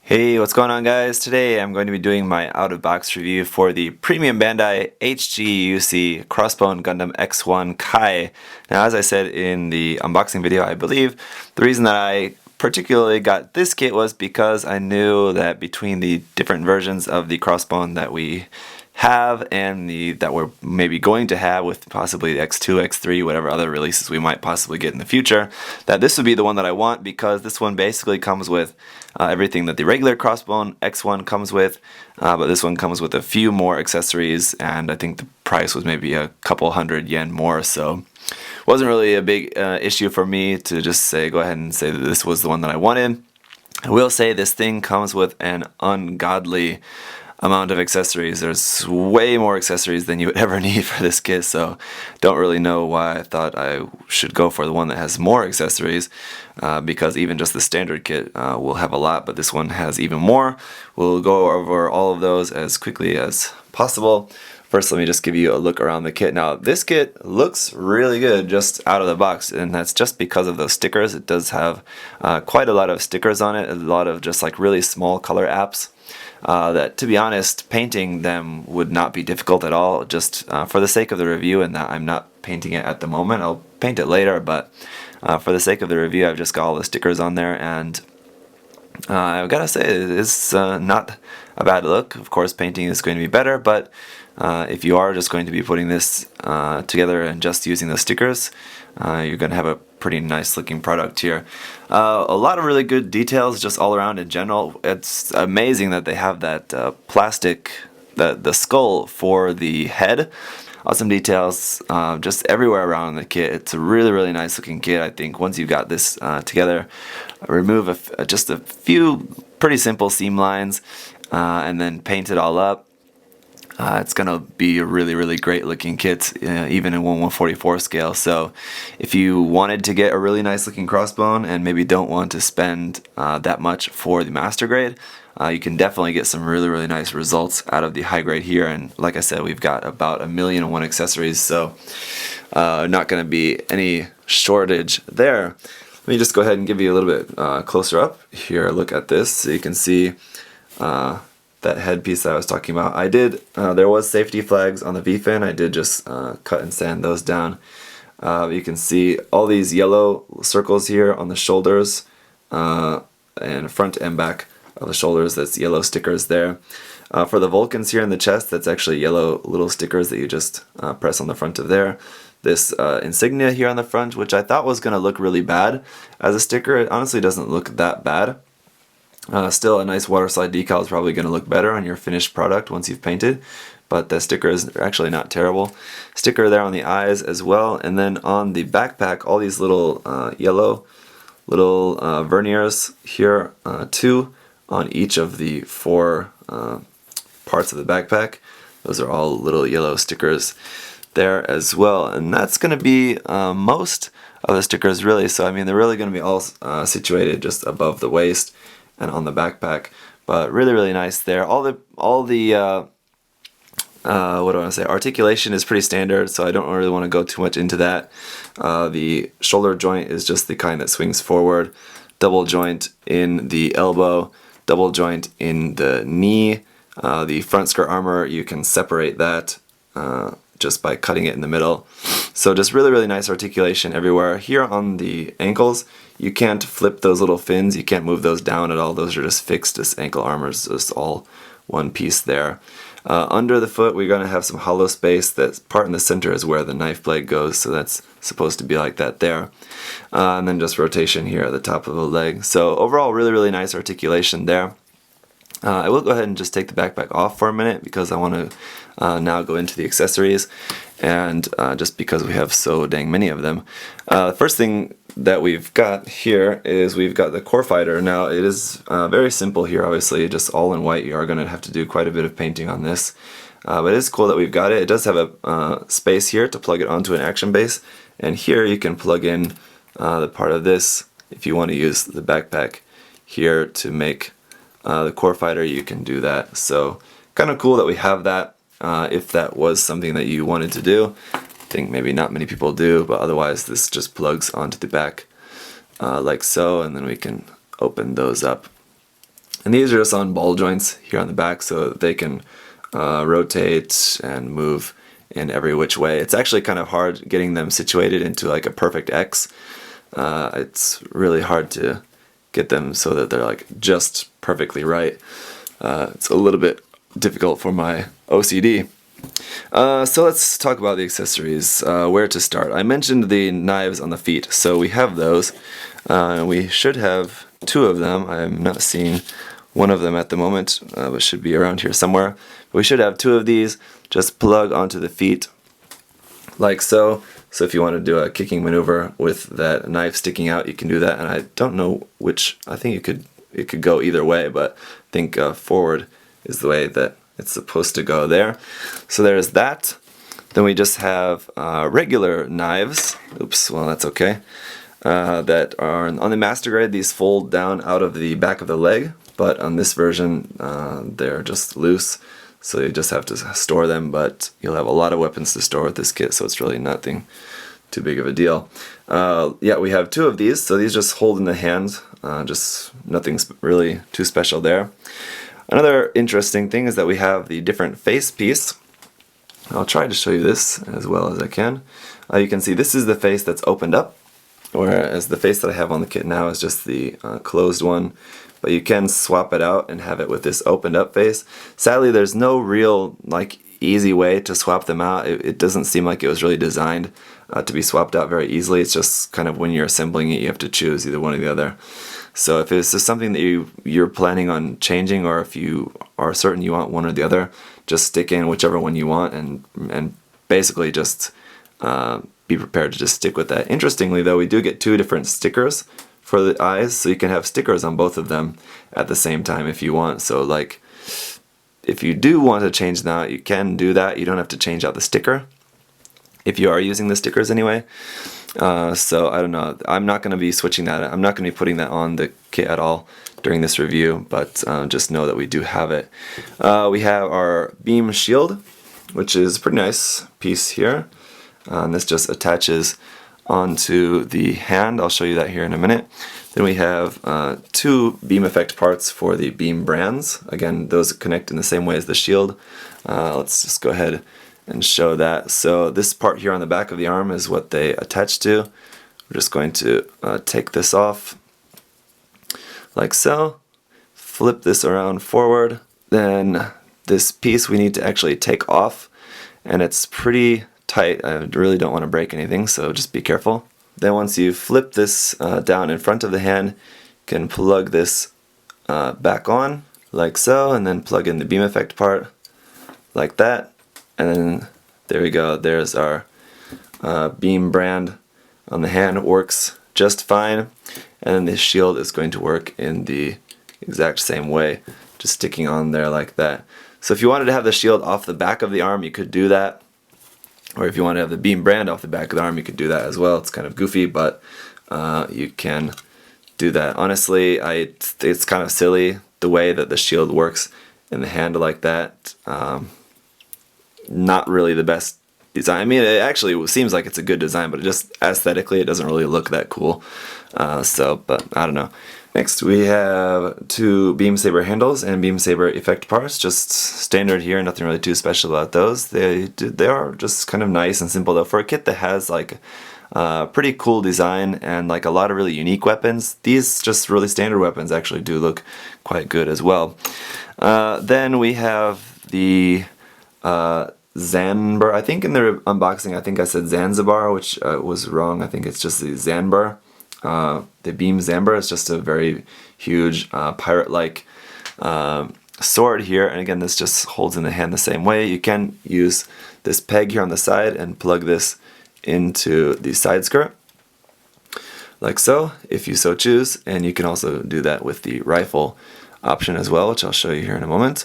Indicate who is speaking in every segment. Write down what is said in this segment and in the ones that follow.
Speaker 1: Hey, what's going on guys? Today I'm going to be doing my out-of-box review for the Premium-Bandai HGUC Crossbone Gundam X1 Kai. Now, as I said in the unboxing video, I believe the reason that I particularly got this kit was because I knew that between the different versions of the Crossbone that we have and that we're maybe going to have with possibly the X2, X3, whatever other releases we might possibly get in the future, that this would be the one that I want because this one basically comes with everything that the regular Crossbone X1 comes with, but this one comes with a few more accessories, and I think the price was maybe a couple $100 more, so it wasn't really a big issue for me to just go ahead and say that this was the one that I wanted. I will say this thing comes with an ungodly amount of accessories. There's way more accessories than you would ever need for this kit, so don't really know why I thought I should go for the one that has more accessories, because even just the standard kit will have a lot, but this one has even more. We'll go over all of those as quickly as possible. First, let me just give you a look around the kit. Now, this kit looks really good just out of the box, and that's just because of those stickers. It does have quite a lot of stickers on it, a lot of just like really small color apps. That, to be honest, painting them would not be difficult at all, just for the sake of the review, and that I'm not painting it at the moment. I'll paint it later, but for the sake of the review, I've just got all the stickers on there, and I've got to say, it's not a bad look. Of course, painting is going to be better, but if you are just going to be putting this together and just using the stickers, you're going to have a pretty nice looking product here. A lot of really good details just all around in general. It's amazing that they have that plastic, the skull for the head. Awesome details just everywhere around the kit. It's a really nice looking kit. I think once you've got this together, remove just a few pretty simple seam lines and then paint it all up. It's going to be a really great looking kit, even in 1/144 scale. So if you wanted to get a really nice looking crossbone and maybe don't want to spend that much for the master grade, you can definitely get some really nice results out of the high grade here. And like I said, we've got about 1,000,001 accessories, so not going to be any shortage there. Let me just go ahead and give you a little bit closer up here. Look at this so you can see that headpiece that I was talking about. There was safety flags on the V-fin. I did just cut and sand those down. You can see all these yellow circles here on the shoulders and front and back of the shoulders. That's yellow stickers there. For the Vulcans here in the chest, that's actually yellow little stickers that you just press on the front of there. This insignia here on the front, which I thought was going to look really bad as a sticker, it honestly doesn't look that bad. Still, a nice waterslide decal is probably going to look better on your finished product once you've painted, but the sticker is actually not terrible. Sticker there on the eyes as well, and then on the backpack, all these little yellow little verniers here, 2 on each of the 4 parts of the backpack. Those are all little yellow stickers there as well, and that's going to be most of the stickers really. So I mean, they're really going to be all situated just above the waist and on the backpack, but really nice there. All the what do I want to say? Articulation is pretty standard, so I don't really want to go too much into that. The shoulder joint is just the kind that swings forward. Double joint in the elbow. Double joint in the knee. The front skirt armor, you can separate that just by cutting it in the middle. So just really nice articulation everywhere. Here on the ankles, you can't flip those little fins, you can't move those down at all. Those are just fixed as ankle armors, just all one piece there. Under the foot, we're going to have some hollow space. That part in the center is where the knife blade goes, so that's supposed to be like that there. And then just rotation here at the top of the leg. So overall, really nice articulation there. I will go ahead and just take the backpack off for a minute because I want to now go into the accessories, and just because we have so dang many of them. The first thing that we've got here is we've got the core fighter. Now it is very simple here, obviously, just all in white. You are going to have to do quite a bit of painting on this, but it is cool that we've got it. It does have a space here to plug it onto an action base, and here you can plug in the part of this if you want to use the backpack here to make the core fighter. You can do that. So kind of cool that we have that if that was something that you wanted to do. I think maybe not many people do, but otherwise this just plugs onto the back like so, and then we can open those up And these are just on ball joints here on the back so that they can rotate and move in every which way. It's actually kind of hard getting them situated into like a perfect X. It's really hard to get them so that they're like just perfectly right. It's a little bit difficult for my OCD. So let's talk about the accessories. Where to start? I mentioned the knives on the feet, so we have those. We should have 2 of them. I'm not seeing one of them at the moment, but should be around here somewhere. We should have 2 of these. Just plug onto the feet like so. So if you want to do a kicking maneuver with that knife sticking out, you can do that. And I don't know which. I think it could go either way, but I think forward is the way that it's supposed to go there. So there's that. Then we just have regular knives. Oops, well that's okay. That are on the master grade. These fold down out of the back of the leg, but on this version they're just loose. So you just have to store them, but you'll have a lot of weapons to store with this kit, so it's really nothing too big of a deal. Yeah, we have 2 of these, so these just hold in the hand. Just nothing's really too special there. Another interesting thing is that we have the different face piece. I'll try to show you this as well as I can. You can see this is the face that's opened up, whereas the face that I have on the kit now is just the closed one. But you can swap it out and have it with this opened up face. Sadly, there's no real like easy way to swap them out. It doesn't seem like it was really designed to be swapped out very easily. It's just kind of when you're assembling it, you have to choose either one or the other. So if it's just something that you're planning on changing, or if you are certain you want one or the other, just stick in whichever one you want, and basically just be prepared to just stick with that. Interestingly though, we do get 2 different stickers for the eyes, so you can have stickers on both of them at the same time if you want. So like if you do want to change them out, you can do that. You don't have to change out the sticker if you are using the stickers anyway. So I don't know, I'm not going to be switching that. I'm not going to be putting that on the kit at all during this review, but just know that we do have it. We have our beam shield, which is a pretty nice piece here. This just attaches onto the hand. I'll show you that here in a minute. Then we have 2 beam effect parts for the beam brands. Again, those connect in the same way as the shield. Let's just go ahead and show that. So this part here on the back of the arm is what they attach to. We're just going to take this off like so. Flip this around forward. Then this piece we need to actually take off, and it's pretty tight. I really don't want to break anything, so just be careful. Then once you flip this down in front of the hand, you can plug this back on like so, and then plug in the beam effect part like that, and then there we go. There's our beam brand on the hand. It works just fine, and then this shield is going to work in the exact same way, just sticking on there like that. So if you wanted to have the shield off the back of the arm, you could do that. Or if you want to have the beam brand off the back of the arm, you could do that as well. It's kind of goofy, but you can do that. Honestly, it's kind of silly the way that the shield works in the hand like that. Not really the best design. I mean, it actually seems like it's a good design, but just aesthetically, it doesn't really look that cool. But I don't know. Next, we have 2 beam saber handles and beam saber effect parts. Just standard here, nothing really too special about those. They are just kind of nice and simple though. For a kit that has like pretty cool design and like a lot of really unique weapons, these just really standard weapons actually do look quite good as well. Then we have the Zanbar. I think in the unboxing I think I said Zanzibar, which was wrong. I think it's just the Zanbar. The beam Zanbar is just a very huge pirate-like sword here, and again this just holds in the hand the same way. You can use this peg here on the side and plug this into the side skirt like so, if you so choose, and you can also do that with the rifle option as well, which I'll show you here in a moment.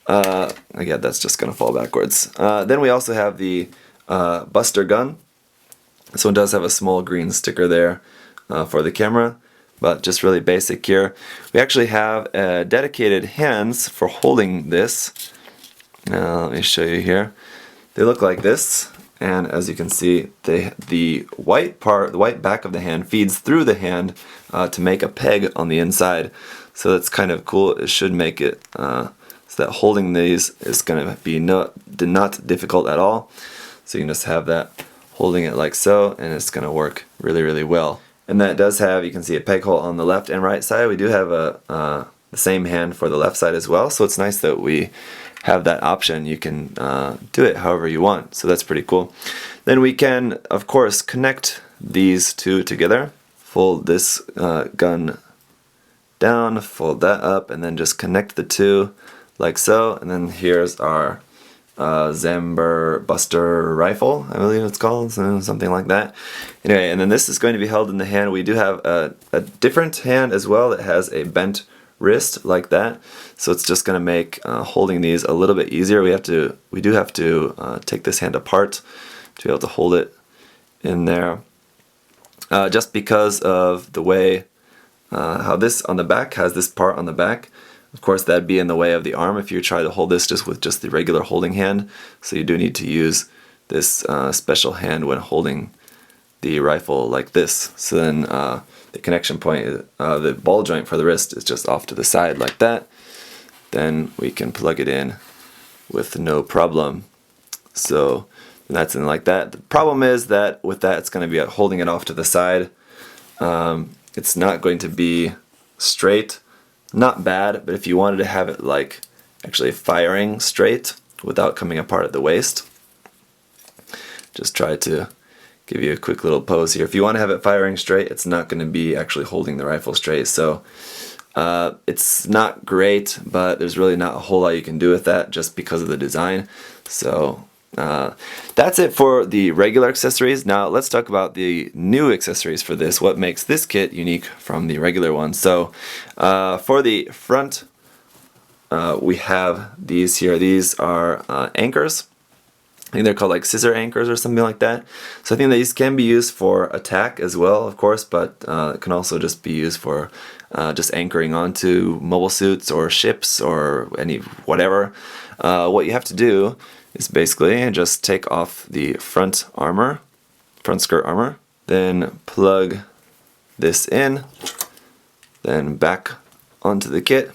Speaker 1: Again, that's just going to fall backwards. Then we also have the Buster gun. This one does have a small green sticker there for the camera, but just really basic here. We actually have dedicated hands for holding this. Let me show you here. They look like this, and as you can see, the white part, the white back of the hand feeds through the hand to make a peg on the inside. So that's kind of cool. It should make it so that holding these is going to be not difficult at all. So you can just have that holding it like so, and it's going to work really, really well. And that does have, you can see a peg hole on the left and right side. We do have the same hand for the left side as well, so it's nice that we have that option. You can do it however you want, so that's pretty cool. Then we can, of course, connect these two together. Fold this gun down, fold that up, and then just connect the two like so. And then here's our Zamber Buster rifle, I believe it's called, something like that. Anyway, and then this is going to be held in the hand. We do have a different hand as well that has a bent wrist like that, so it's just going to make holding these a little bit easier. We do have to take this hand apart to be able to hold it in there, just because of the way how this on the back has this part on the back. Of course, that'd be in the way of the arm if you try to hold this just with just the regular holding hand. So you do need to use this special hand when holding the rifle like this. So then the connection point, the ball joint for the wrist is just off to the side like that. Then we can plug it in with no problem. So that's in like that. The problem is that with that, it's going to be holding it off to the side. It's not going to be straight. Not bad, but if you wanted to have it like actually firing straight without coming apart at the waist, just try to give you a quick little pose here. If you want to have it firing straight, it's not going to be actually holding the rifle straight. So it's not great, but there's really not a whole lot you can do with that just because of the design. So that's it for the regular accessories. Now let's talk about the new accessories for this. What makes this kit unique from the regular one? So for the front, we have these here. These are anchors. I think they're called like scissor anchors or something like that. So I think these can be used for attack as well, of course, but it can also just be used for just anchoring onto mobile suits or ships or any whatever. What you have to do is basically just take off the front armor, front skirt armor, then plug this in, then back onto the kit,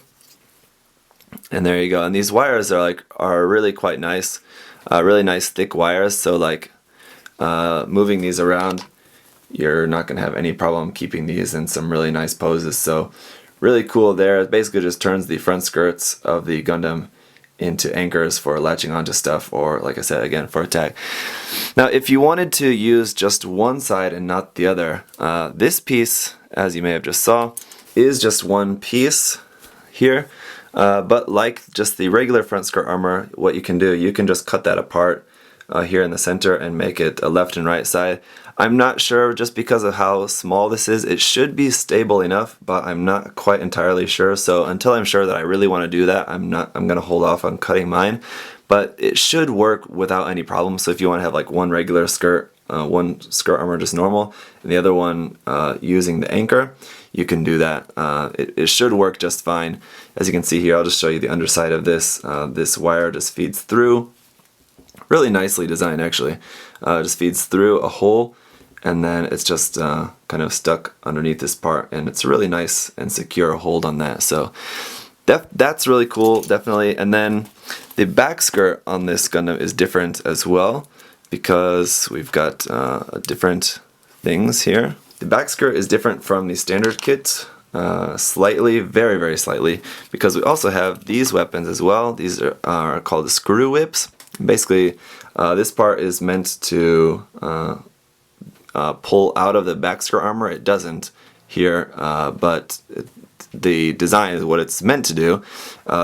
Speaker 1: and there you go. And these wires are really quite nice, really nice thick wires. So like moving these around, you're not going to have any problem keeping these in some really nice poses. So really cool there. It basically just turns the front skirts of the Gundam into anchors for latching onto stuff, or like I said again, for attack. Now if you wanted to use just one side and not the other, this piece, as you may have just saw, is just one piece here, but like just the regular front skirt armor, what you can do, you can just cut that apart here in the center and make it a left and right side. I'm not sure, just because of how small this is. It should be stable enough, but I'm not quite entirely sure. So until I'm sure that I really want to do that, I'm going to hold off on cutting mine. But it should work without any problem. So if you want to have like one regular skirt, one skirt armor just normal, and the other one using the anchor, you can do that. It should work just fine. As you can see here, I'll just show you the underside of this. This wire just feeds through. Really nicely designed, actually. Just feeds through a hole, and then it's just kind of stuck underneath this part, and it's a really nice and secure hold on that. So that's really cool, definitely. And then the back skirt on this Gundam is different as well, because we've got different things here. The back skirt is different from the standard kit, slightly, very, very slightly, because we also have these weapons as well. These are called the screw whips. Basically, this part is meant to pull out of the back skirt armor. It doesn't here, but the design is what it's meant to do.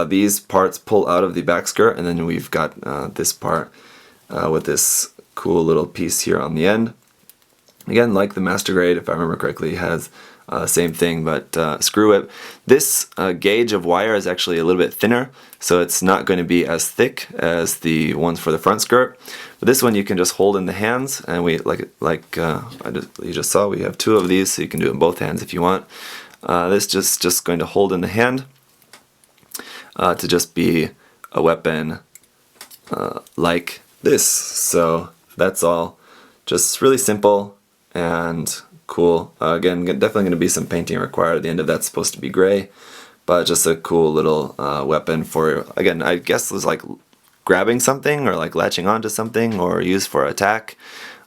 Speaker 1: These parts pull out of the back skirt, and then we've got this part with this cool little piece here on the end. Again, like the Master Grade, if I remember correctly, has same thing, but screw whip. This gauge of wire is actually a little bit thinner, so it's not going to be as thick as the ones for the front skirt. But this one you can just hold in the hands, and we you just saw, we have two of these, so you can do it in both hands if you want. This just going to hold in the hand to just be a weapon like this. So that's all. Just really simple and cool. Again, definitely going to be some painting required. The end of that's supposed to be gray, but just a cool little weapon for, again, I guess it was like grabbing something or like latching onto something or used for attack.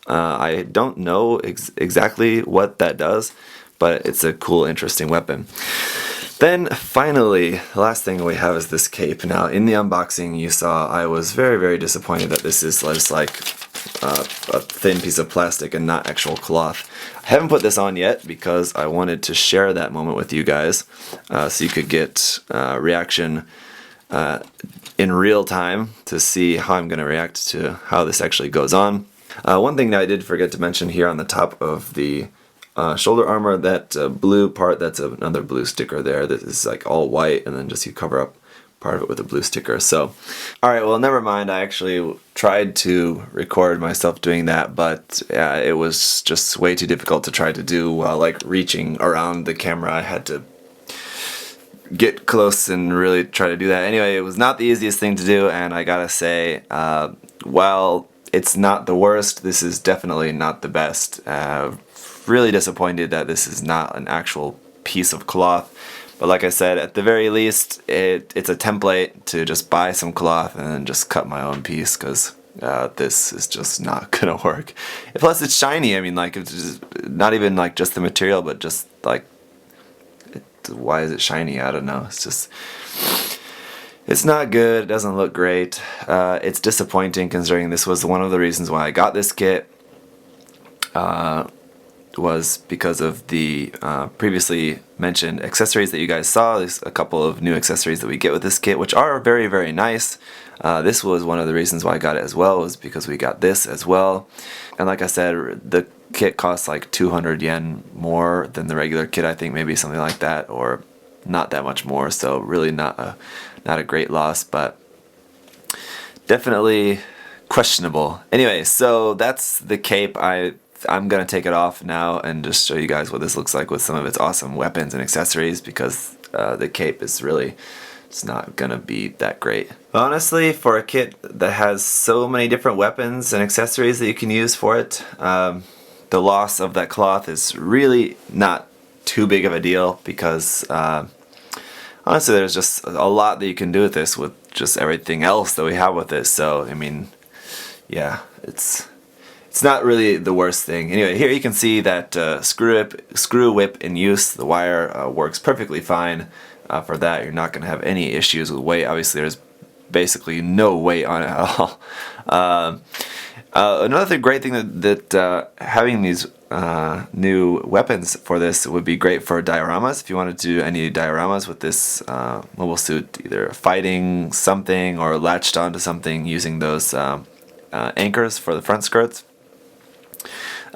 Speaker 1: I don't know exactly what that does, but it's a cool, interesting weapon. Then finally, the last thing we have is this cape. Now in the unboxing you saw I was very, very disappointed that this is just like a thin piece of plastic and not actual cloth. I haven't put this on yet because I wanted to share that moment with you guys, so you could get reaction in real time to see how I'm going to react to how this actually goes on. One thing that I did forget to mention here on the top of the shoulder armor, that blue part, that's another blue sticker there. This is like all white, and then just you cover up part of it with a blue sticker. So, alright, well, never mind. I actually tried to record myself doing that, but it was just way too difficult to try to do while like reaching around the camera. I had to get close and really try to do that. Anyway, it was not the easiest thing to do, and I gotta say, while it's not the worst, this is definitely not the best. Really disappointed that this is not an actual piece of cloth, but like I said, at the very least it's a template to just buy some cloth and then just cut my own piece, because this is just not gonna work. Plus it's shiny. I mean, like, it's just not even like just the material, but just like why is it shiny? I don't know. It's just, it's not good. It doesn't look great. It's disappointing considering this was one of the reasons why I got this kit. Was because of the previously mentioned accessories that you guys saw. There's a couple of new accessories that we get with this kit, which are very, very nice. This was one of the reasons why I got it as well, was because we got this as well. And like I said, the kit costs like 200 yen more than the regular kit, I think, maybe something like that, or not that much more, so really not a great loss, but definitely questionable. Anyway, so that's the cape. I'm gonna take it off now and just show you guys what this looks like with some of its awesome weapons and accessories, because the cape is really, it's not gonna be that great. Honestly, for a kit that has so many different weapons and accessories that you can use for it, the loss of that cloth is really not too big of a deal, because honestly there's just a lot that you can do with this, with just everything else that we have with it. So I mean, yeah, it's not really the worst thing. Anyway, here you can see that screw whip in use. The wire works perfectly fine for that. You're not going to have any issues with weight. Obviously, there's basically no weight on it at all. Another great thing that having these new weapons for this would be great for dioramas. If you want to do any dioramas with this mobile suit, either fighting something or latched onto something using those anchors for the front skirts.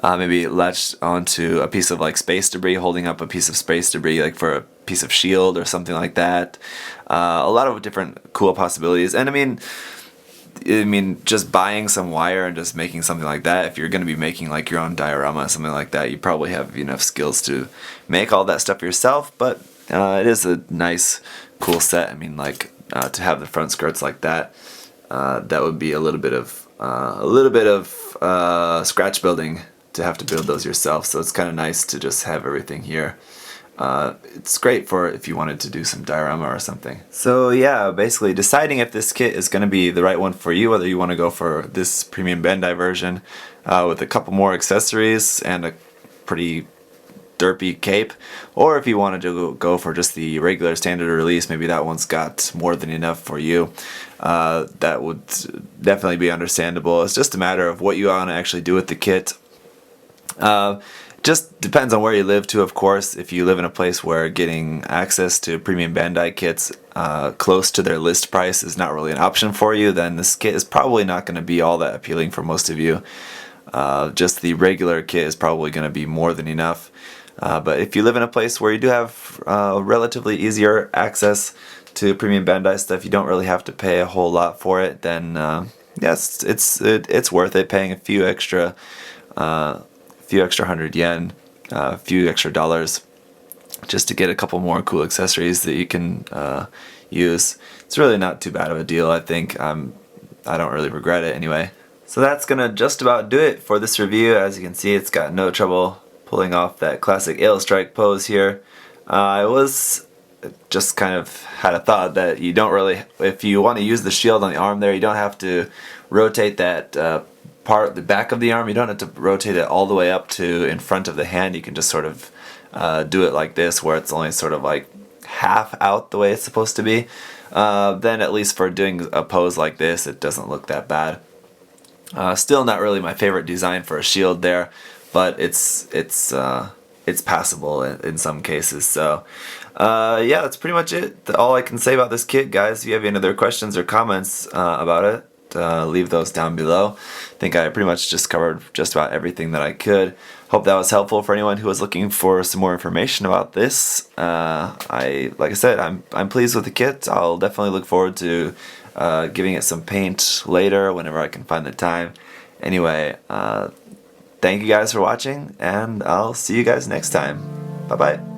Speaker 1: Maybe latched onto a piece of like space debris, holding up a piece of space debris like for a piece of shield or something like that. A lot of different cool possibilities. And I mean, just buying some wire and just making something like that, if you're going to be making like your own diorama, something like that, you probably have enough skills to make all that stuff yourself. But it is a nice, cool set. I mean, like to have the front skirts like that, that would be a little bit of scratch building to have to build those yourself, so it's kind of nice to just have everything here. It's great for if you wanted to do some diorama or something. So yeah, basically deciding if this kit is going to be the right one for you, whether you want to go for this Premium-Bandai version with a couple more accessories and a pretty derpy cape, or if you wanted to go for just the regular standard release, maybe that one's got more than enough for you. That would definitely be understandable. It's just a matter of what you want to actually do with the kit. Just depends on where you live too, of course. If you live in a place where getting access to Premium-Bandai kits close to their list price is not really an option for you, then this kit is probably not going to be all that appealing for most of you. Just the regular kit is probably going to be more than enough. But if you live in a place where you do have relatively easier access to Premium-Bandai stuff, you don't really have to pay a whole lot for it, then yes, it's worth it, paying a few extra 100 yen, a few extra dollars, just to get a couple more cool accessories that you can use. It's really not too bad of a deal, I think. I don't really regret it anyway. So that's gonna just about do it for this review. As you can see, it's got no trouble pulling off that classic ale strike pose here. I was just kind of had a thought that you don't really, if you want to use the shield on the arm there, you don't have to rotate that part, the back of the arm, you don't have to rotate it all the way up to in front of the hand. You can just sort of do it like this, where it's only sort of like half out the way it's supposed to be. Then at least for doing a pose like this, it doesn't look that bad. Still not really my favorite design for a shield there, but it's passable in some cases. So yeah, that's pretty much it. All I can say about this kit, guys. If you have any other questions or comments about it, leave those down below. I think I pretty much just covered just about everything that I could. Hope that was helpful for anyone who was looking for some more information about this. Like I said, I'm pleased with the kit. I'll definitely look forward to giving it some paint later whenever I can find the time. Anyway, thank you guys for watching, and I'll see you guys next time. Bye bye.